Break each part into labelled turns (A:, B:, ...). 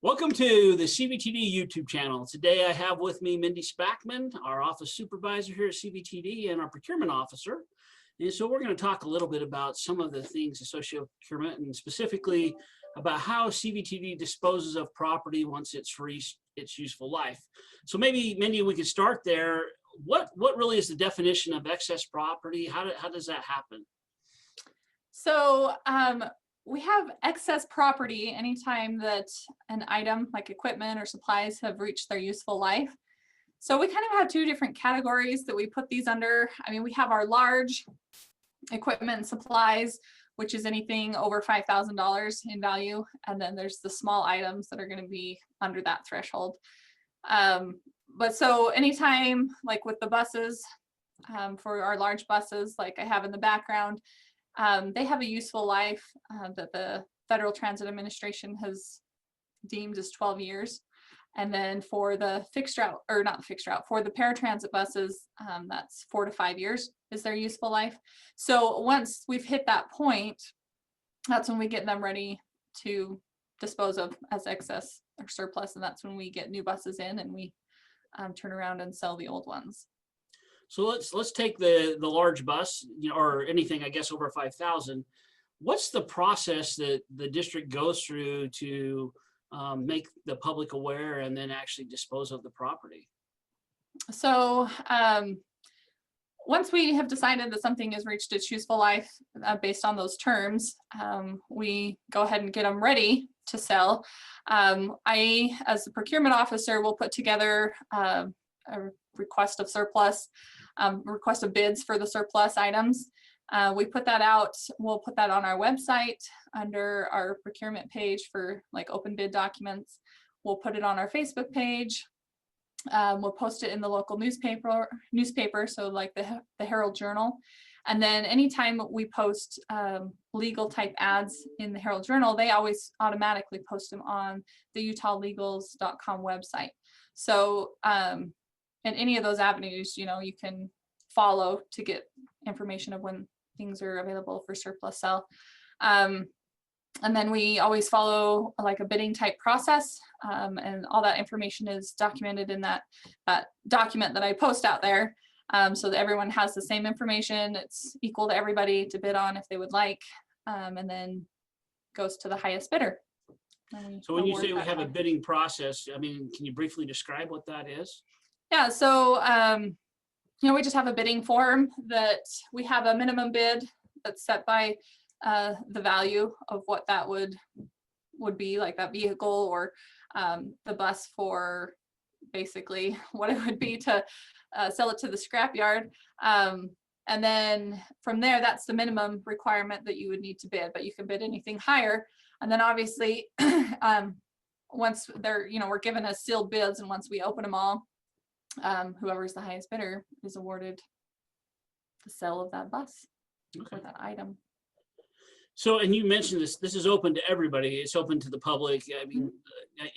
A: Welcome to the CVTD YouTube channel. Today I have with me Mindy Spackman, our office supervisor here at CVTD and our procurement officer. And so we're going to talk a little bit about some of the things associated with procurement and specifically about how CVTD disposes of property once it's reached its useful life. So maybe, Mindy, we could start there. What really is the definition of excess property? How does that happen?
B: So we have excess property anytime that an item like equipment or supplies have reached their useful life. So we kind of have two different categories that we put these under. I mean, we have our large equipment and supplies, which is anything over $5,000 in value. And then there's the small items that are going to be under that threshold. But so anytime, like with the buses, for our large buses, like I have in the background, they have a useful life that the Federal Transit Administration has deemed as 12 years. And then for the fixed route, or not the fixed route, for the paratransit buses, that's 4 to 5 years is their useful life. So once we've hit that point, that's when we get them ready to dispose of as excess or surplus. And that's when we get new buses in and we turn around and sell the old ones.
A: So let's take the large bus, or anything, I guess, over 5,000. What's the process that the district goes through to make the public aware and then actually dispose of the property?
B: So once we have decided that something has reached its useful life based on those terms, we go ahead and get them ready to sell. I, as the procurement officer, will put together a request of surplus, request of bids for the surplus items. We put that out. We'll put that on our website under our procurement page for like open bid documents. We'll put it on our Facebook page. We'll post it in the local newspaper, so like the Herald Journal. And then anytime we post legal type ads in the Herald Journal, they always automatically post them on the utahlegals.com website. So and any of those avenues, you can follow to get information of when things are available for surplus sale. And then we always follow like a bidding type process, and all that information is documented in that document that I post out there, so that everyone has the same information. It's equal to everybody to bid on if they would like, and then goes to the highest bidder.
A: So when you say we have a bidding process, I mean, can you briefly describe what that is?
B: Yeah, so we just have a bidding form that we have a minimum bid that's set by the value of what that would be, like that vehicle or the bus, for basically what it would be to sell it to the scrapyard. And then from there, that's the minimum requirement that you would need to bid, but you can bid anything higher. And then obviously, once they're, we're given as sealed bids, and once we open them all, whoever's the highest bidder is awarded the sale of that bus, okay, or that item.
A: So, and you mentioned this is open to everybody. It's open to the public. I mean,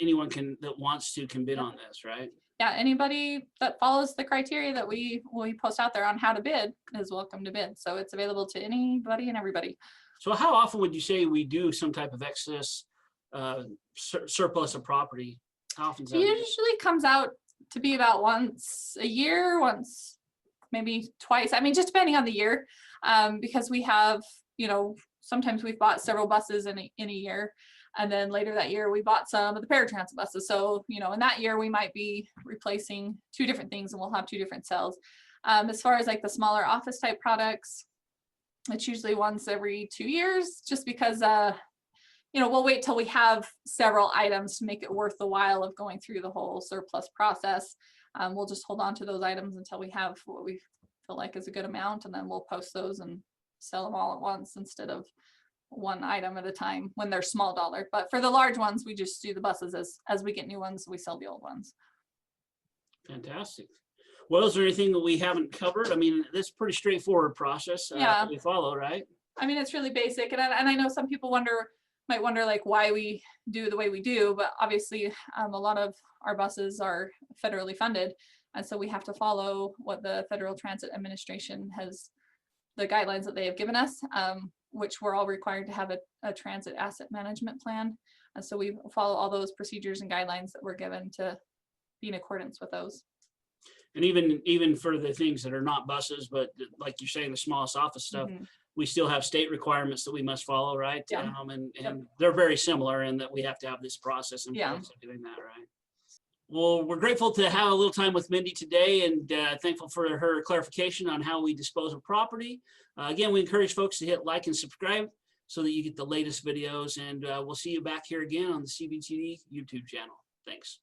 A: anyone that wants to can bid on this, right?
B: Yeah, anybody that follows the criteria that we post out there on how to bid is welcome to bid. So it's available to anybody and everybody.
A: So how often would you say we do some type of excess surplus of property? How often?
B: It usually comes out to be about once a year, once, maybe twice. I mean, just depending on the year, because we have, sometimes we've bought several buses in a year, and then later that year we bought some of the paratransit buses. So, in that year we might be replacing two different things, and we'll have two different sales. As far as like the smaller office type products, it's usually once every 2 years, just because we'll wait till we have several items to make it worth the while of going through the whole surplus process. We'll just hold on to those items until we have what we feel like is a good amount, and then we'll post those and sell them all at once instead of one item at a time when they're small dollar. But for the large ones, we just do the buses as we get new ones, we sell the old ones.
A: Fantastic. Well, is there anything that we haven't covered? I mean, this is a pretty straightforward process that we follow, right? I
B: mean, it's really basic, and I know some people might wonder like why we do the way we do, but obviously a lot of our buses are federally funded, and so we have to follow what the Federal Transit Administration has, the guidelines that they have given us, which we're all required to have a transit asset management plan So we follow all those procedures and guidelines that we're given to be in accordance with those.
A: And even for the things that are not buses, but like you're saying, the smallest office stuff,
B: Mhm.
A: we still have state requirements that we must follow, right?
B: Yeah.
A: And they're very similar in that we have to have this process in
B: Yeah.
A: place of doing that, right? Well, we're grateful to have a little time with Mindy today, and thankful for her clarification on how we dispose of property. Again, we encourage folks to hit like and subscribe so that you get the latest videos, and we'll see you back here again on the CBTD YouTube channel. Thanks.